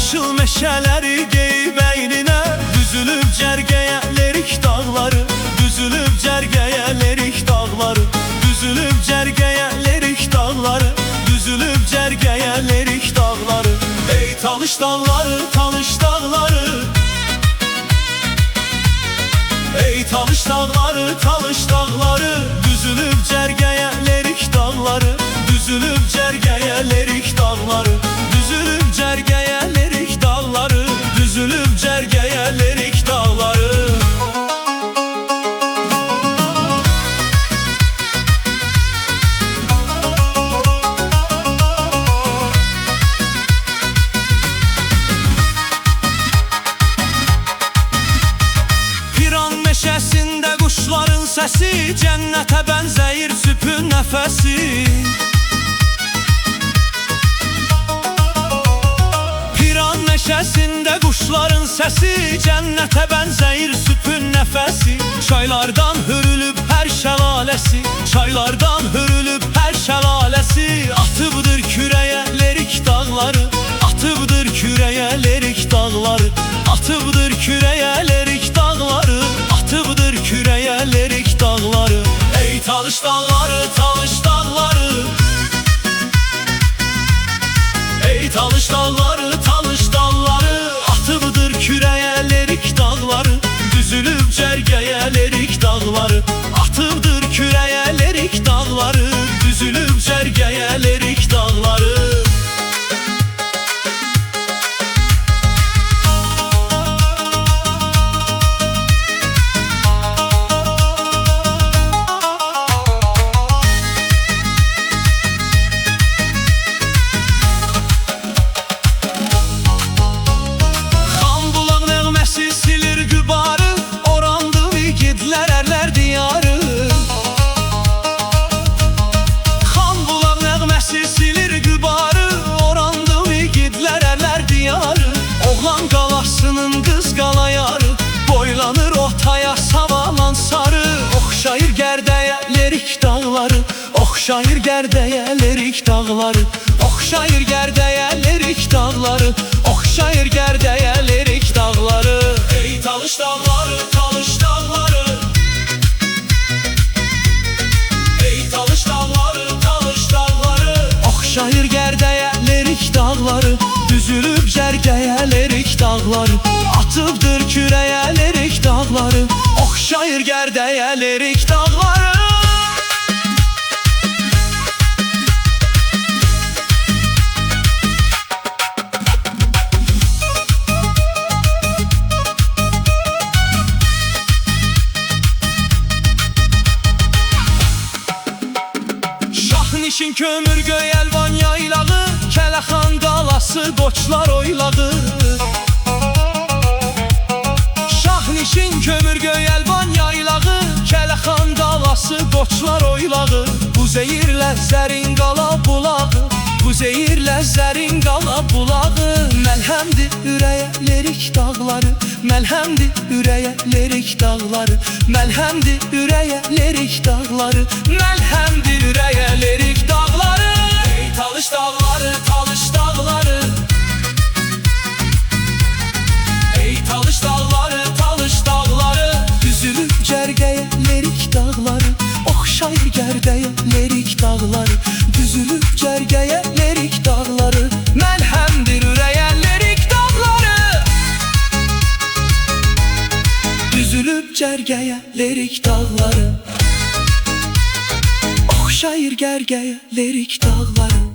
yaşıl meşələri geyib əyninə, düzülüb cərgəyə lerik dağları, düzülüb cərgəyə lerik dağları, düzülüb cərgəyə lerik dağları, düzülüb cərgəyə lerik dağları. Ey Talış dağları, Talış dağları, ey Talış dağları, Talış dağları, düzülüb cərgəyə lerik dağları, düzülüb cərgəyə lerik dağları, düzülüb cərgəyə lerik dağları, düzülüb cərgəyə lerik dağları. Piran meşəsində quşların səsi, cənnətə bənzəyir süpün nəfəsi. Piran meşəsində quşların səsi, cənnətə bənzəyir süpün nəfəsi. Çaylardan hürülüb hər şəlaləsi, çaylardan hürülüb hər şəlaləsi. Atıbdır kürəyə lerik dağları, atıbdır kürəyə lerik dağları, atıbdır kürəyə lerik dağları, atıbdır kürəyə lerik dağları. Ey Talış dağları, Talış dağları, ey Talış dağları, Talış dağları, atıbdır kürəyə lerik dağları, düzülüb cərgəyə lerik dağları, atıbdır kürəyə lerik dağları, düzülüb cərgəyə lerik dağları. Boylanır otaya savalan sarı, oxşayır gərdəyə lerik dağları, oxşayır gərdəyə lerik dağları, oxşayır gərdəyə lerik dağları, oxşayır gərdəyə lerik dağları. Ey Talış dağları, Talış dağları, ey Talış dağları, Talış dağları, oxşayır gərdəyə lerik dağları, düzülüb cərgəyə lerik dağları, atıbdır kürəyə lerik dağları, oxşayır gərdəyə lerik dağları. Şahnişin kömür göy əlvan yaylağı, Kələxan qalası qoçlar oylağı. Şahnişin kömür göy əlvan yaylağı, Kələxan qalası qoçlar oylağı. Bu zeyirlə zərin qala bulağı, bu zeyirlə zərin qala bulağı. Məlhəmdir ürəyə lerik dağları, məlhəmdir ürəyə lerik dağları, məlhəmdir ürəyə lerik dağları, məlhəmdir ürəyə lerik dağları. Ey Talış dağları, Talış dağları, ey Talış dağları, Talış dağları, düzülüb cərgəyə lerik dağları, oxşayır gərdəyə lerik dağları, düzülüb cərgəyə lerik dağları, məlhəmdir ürəyə lerik dağları, düzülüb cərgəyə lerik dağları, oxşayır gərdəyə lerik dağları.